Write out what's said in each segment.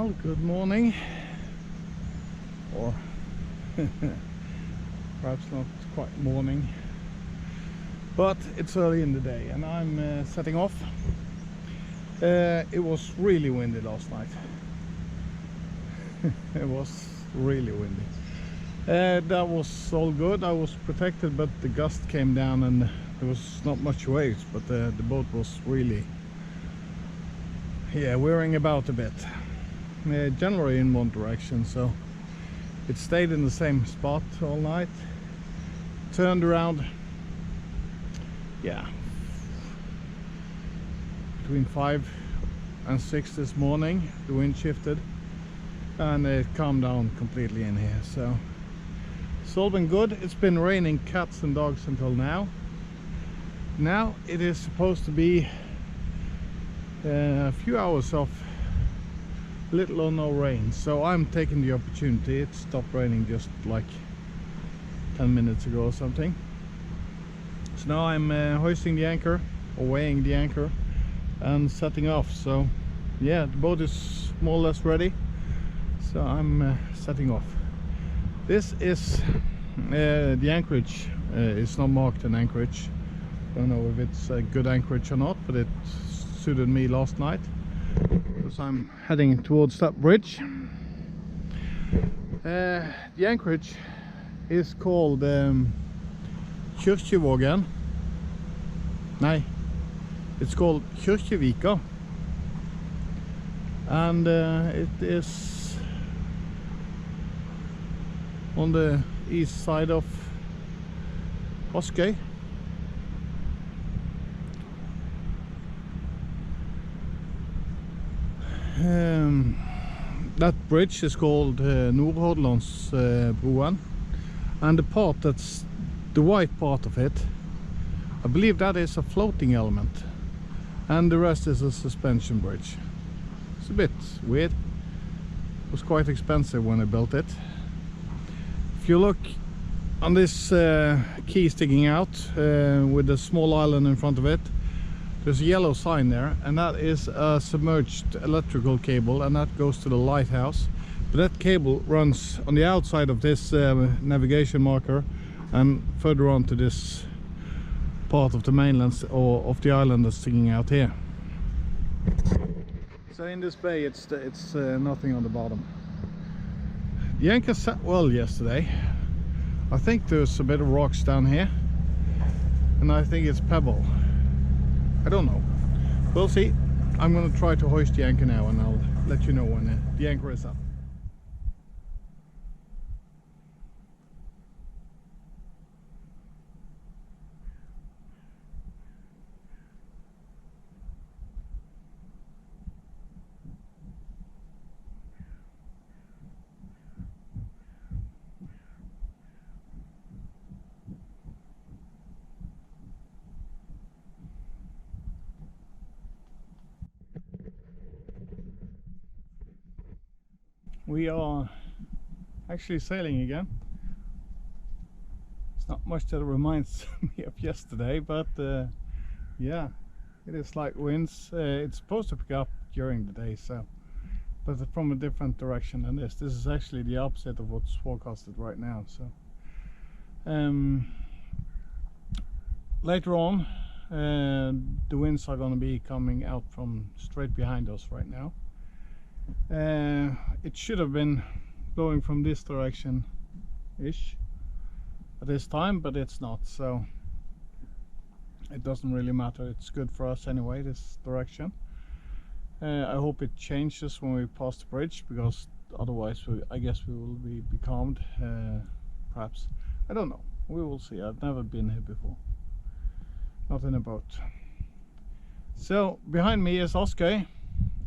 Well, good morning, or perhaps not quite morning, but it's early in the day and I'm setting off. It was really windy last night. It was really windy. That was all good. I was protected, but the gust came down and there was not much waves, but the boat was really wearing about a bit. Generally in one direction, so it stayed in the same spot all night. Turned around, between 5 and 6 this morning. The wind shifted and it calmed down completely in here, so it's all been good. It's been raining cats and dogs until now. Now it is supposed to be a few hours of little or no rain, so I'm taking the opportunity. It stopped raining just like 10 minutes ago or something. So now I'm hoisting the anchor, or weighing the anchor, and setting off. So yeah, the boat is more or less ready, so I'm setting off. This is the Anchorage. It's not marked in Anchorage. I don't know if it's a good anchorage or not, but it suited me last night, because I'm heading towards that bridge. The anchorage is called Kyrkjevågen. Nei, it's called Kyrkjevika, and it is on the east side of Askøy. That bridge is called Nordhordlandsbroen, and the part that's the white part of it, I believe that is a floating element, and the rest is a suspension bridge. It's a bit weird. It was quite expensive when I built it. If you look on this key sticking out with a small island in front of it, there's a yellow sign there, and that is a submerged electrical cable, and that goes to the lighthouse. But that cable runs on the outside of this navigation marker and further on to this part of the mainland, or of the island that's sticking out here. So in this bay it's nothing on the bottom. The anchor sat well yesterday. I think there's a bit of rocks down here, and I think it's pebble. I don't know. We'll see. I'm going to try to hoist the anchor now, and I'll let you know when the anchor is up. We are actually sailing again. It's not much that reminds me of yesterday, but yeah, it is light winds. It's supposed to pick up during the day, so, but from a different direction than this. This is actually the opposite of what's forecasted right now. So later on, the winds are going to be coming out from straight behind us right now. It should have been blowing from this direction ish at this time, but it's not, so it doesn't really matter. It's good for us anyway, this direction. I hope it changes when we pass the bridge, because otherwise I guess we will be becalmed, perhaps. I don't know, we will see. I've never been here before, not in a boat. So behind me is Askøy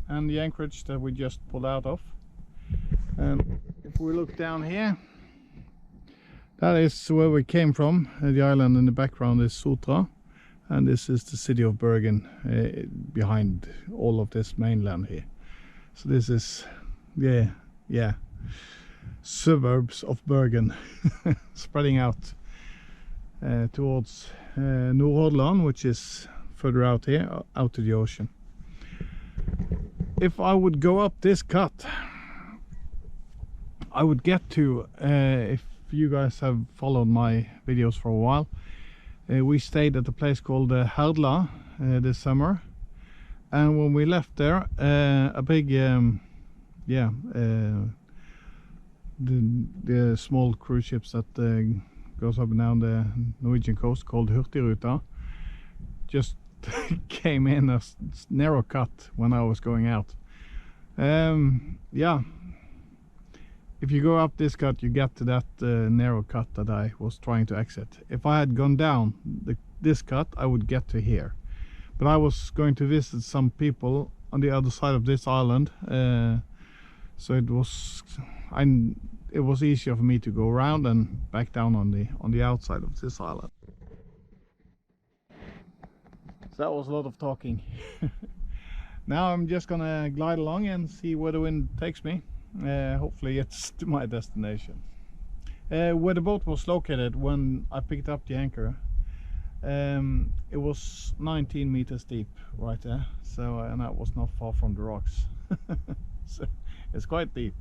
and the anchorage that we just pulled out of. And if we look down here, that is where we came from. The island in the background is Sotra, and this is the city of Bergen behind all of this mainland here. So this is suburbs of Bergen spreading out towards Nordhordland, which is further out here, out to the ocean. if I would go up this cut, I would get to, if you guys have followed my videos for a while, we stayed at a place called Herdla this summer, and when we left there, a big the small cruise ships that goes up and down the Norwegian coast called Hurtigruta just came in a narrow cut when I was going out. Yeah, if you go up this cut, you get to that narrow cut that I was trying to exit. If I had gone down this cut, I would get to here. But I was going to visit some people on the other side of this island, so it was easier for me to go around and back down on the outside of this island. So that was a lot of talking. Now I'm just gonna glide along and see where the wind takes me. Hopefully it's to my destination. Where the boat was located when I picked up the anchor, it was 19 meters deep right there, so and that was not far from the rocks. So it's quite deep.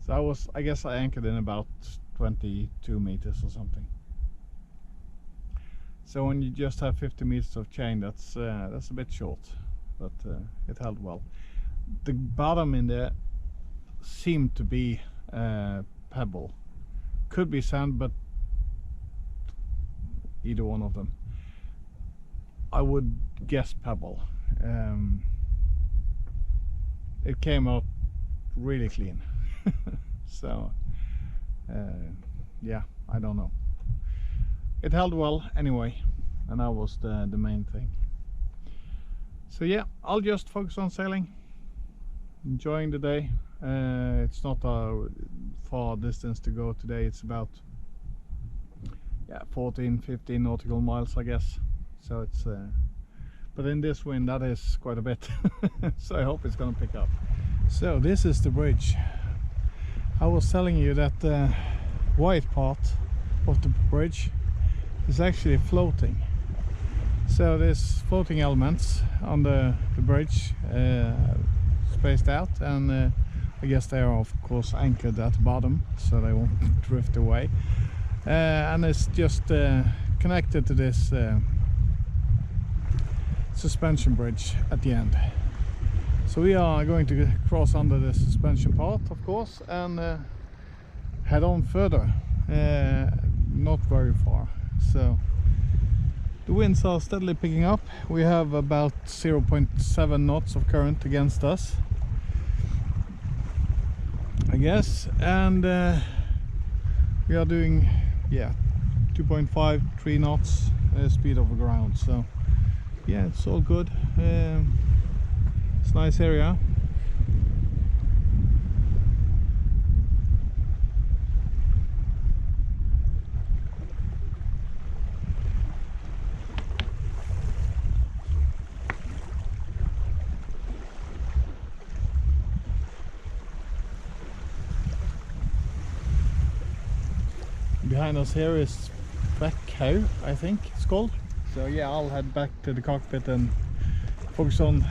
So I guess I anchored in about 22 meters or something. So when you just have 50 meters of chain, that's a bit short, but it held well. The bottom in there seemed to be pebble, could be sand, but either one of them. I would guess pebble. It came out really clean. So yeah, I don't know. It held well anyway, and that was the main thing. So yeah, I'll just focus on sailing, enjoying the day. It's not a far distance to go today. It's about 14-15 nautical miles, I guess. So it's but in this wind that is quite a bit. So I hope it's gonna pick up. So this is the bridge. I was telling you that the white part of the bridge is actually floating. So there's floating elements on the bridge, spaced out, and I guess they are of course anchored at the bottom so they won't drift away, and it's just connected to this suspension bridge at the end. So we are going to cross under the suspension part, of course, and head on further, not very far. So the winds are steadily picking up. We have about 0.7 knots of current against us, I guess, and we are doing 2.5-3 knots speed over ground. So yeah, it's all good. It's a nice area. Behind us here is Backhow, I think it's called. So yeah, I'll head back to the cockpit and focus on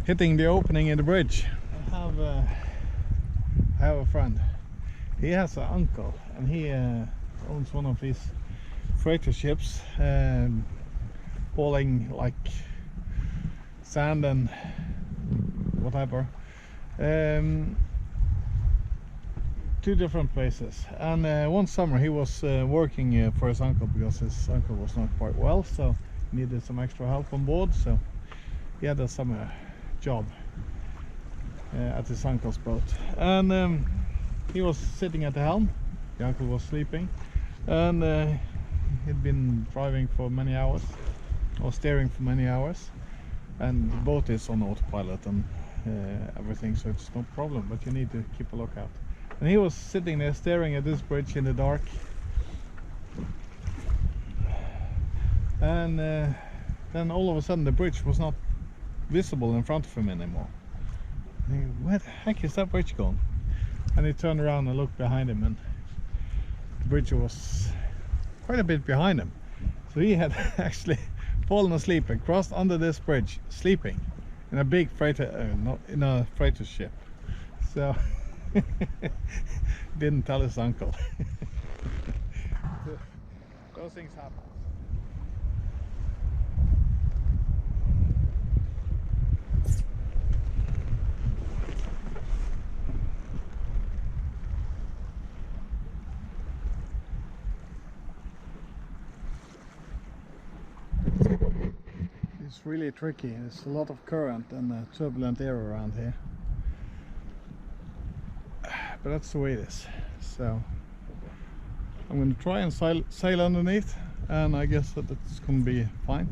hitting the opening in the bridge. I have a friend. He has an uncle, and he owns one of these freighter ships, hauling like sand and whatever. Two different places, and one summer he was working for his uncle because his uncle was not quite well, so he needed some extra help on board. So he had a summer job at his uncle's boat, and he was sitting at the helm. The uncle was sleeping, and he'd been driving for many hours, or steering for many hours, and the boat is on autopilot and everything, so it's no problem, but you need to keep a lookout. And he was sitting there staring at this bridge in the dark, and then all of a sudden the bridge was not visible in front of him anymore. And he, where the heck is that bridge gone? And he turned around and looked behind him, and the bridge was quite a bit behind him. So he had actually fallen asleep and crossed under this bridge, sleeping in a big freighter, not in a freighter ship. So didn't tell his uncle. So, those things happen. It's really tricky. There's a lot of current and turbulent air around here. But that's the way it is. So I'm going to try and sail underneath, and I guess that it's going to be fine.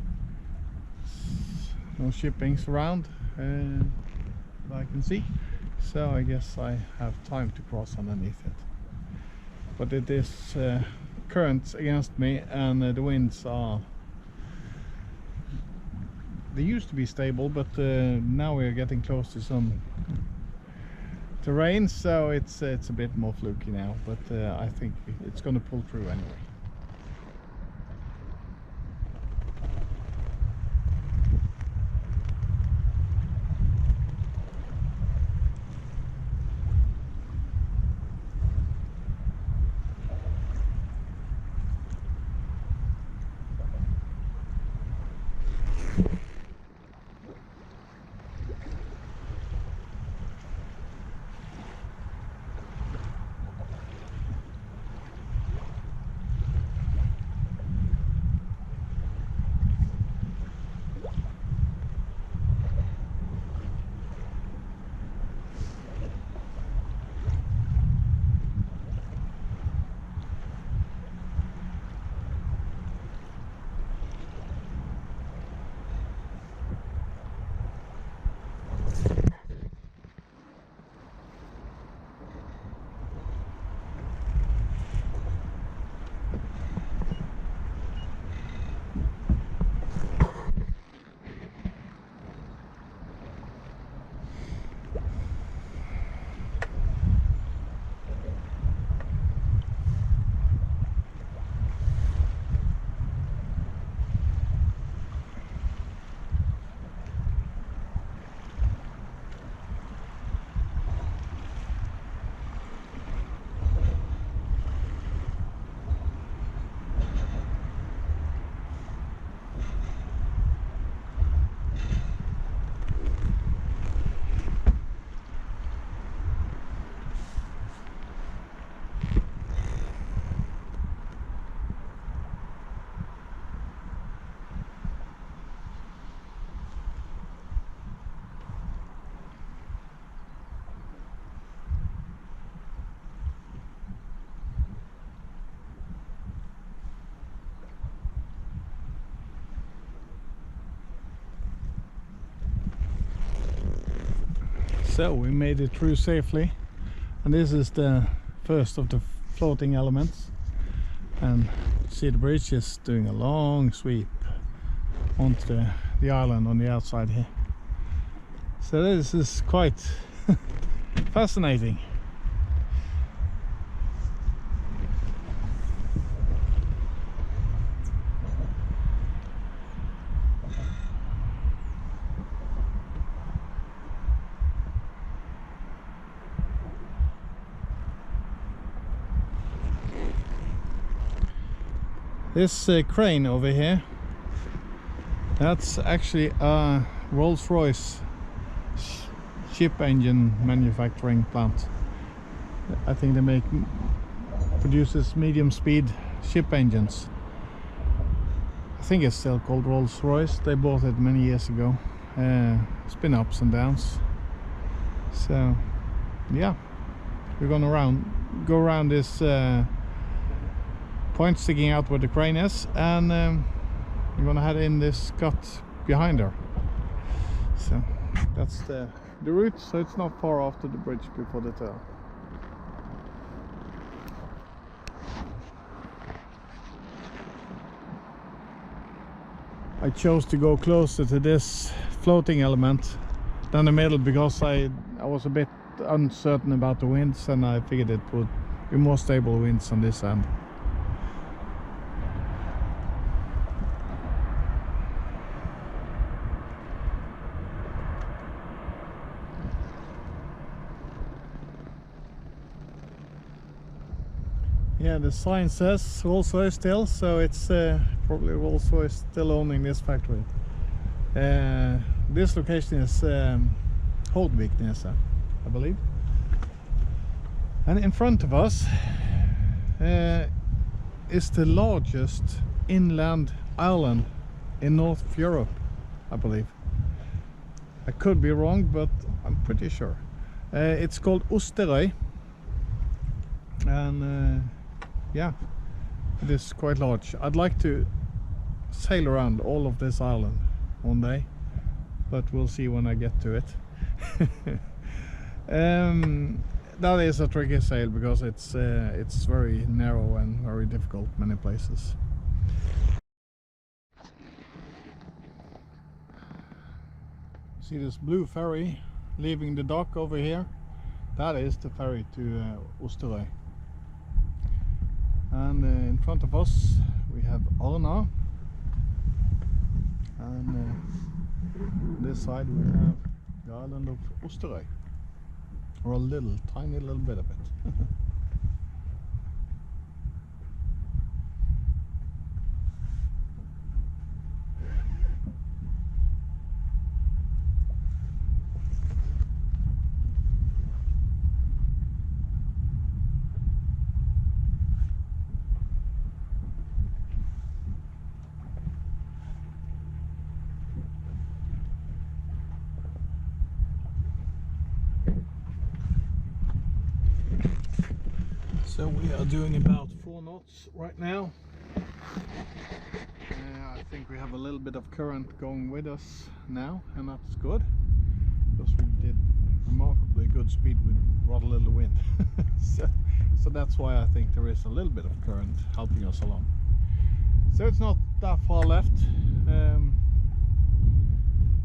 No shippings around that I can see, so I guess I have time to cross underneath it. But it is currents against me, and the winds are, they used to be stable, but now we're getting close to some terrain, so it's a bit more fluky now, but I think it's going to pull through anyway. So we made it through safely, and this is the first of the floating elements, and see the bridge is doing a long sweep onto the island on the outside here. So this is quite fascinating. This crane over here, that's actually a Rolls-Royce ship engine manufacturing plant. I think they produces medium speed ship engines. I think it's still called Rolls-Royce. They bought it many years ago. It's been ups and downs. So yeah, we're gonna go around this point sticking out where the crane is, and we're gonna head in this cut behind her. So that's the route, so it's not far after the bridge before the turn. I chose to go closer to this floating element than the middle because I was a bit uncertain about the winds, and I figured it would be more stable winds on this end. Yeah, the sign says Rolls-Royce still, so it's probably Rolls-Royce still owning this factory. This location is Hordvikneset, I believe. And in front of us is the largest inland island in North Europe, I believe. I could be wrong, but I'm pretty sure. It's called Osterøy, and yeah, it is quite large. I'd like to sail around all of this island one day, but we'll see when I get to it. That is a tricky sail because it's very narrow and very difficult many places. See this blue ferry leaving the dock over here? That is the ferry to Osterøy. And in front of us we have Arna, and on this side we have the island of Osterøy, or a little, tiny little bit of it. So we are doing about 4 knots right now. I think we have a little bit of current going with us now, and that's good, because we did remarkably good speed with rather little wind. so that's why I think there is a little bit of current helping us along. So it's not that far left.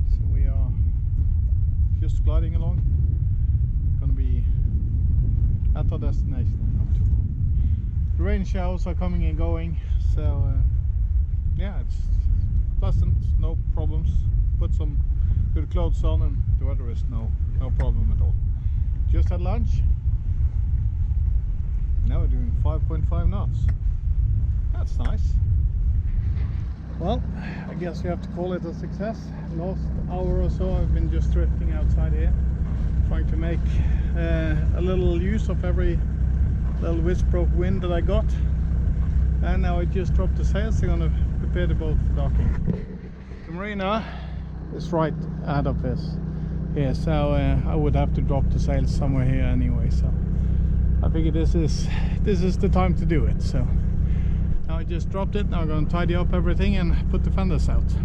So we are just gliding along. Gonna be at our destination in not too long. The rain showers are coming and going, so yeah, it's pleasant, no problems. Put some good clothes on and the weather is no problem at all. Just had lunch. Now we're doing 5.5 knots. That's nice. Well, I guess you have to call it a success. Last hour or so I've been just drifting outside here, trying to make a little use of every little wisp of wind that I got. And now I just dropped the sails. I'm gonna prepare the boat for docking. The marina is right ahead of this here, so I would have to drop the sails somewhere here anyway, so I figured this is the time to do it. So now I just dropped it. Now I'm going to tidy up everything and put the fenders out.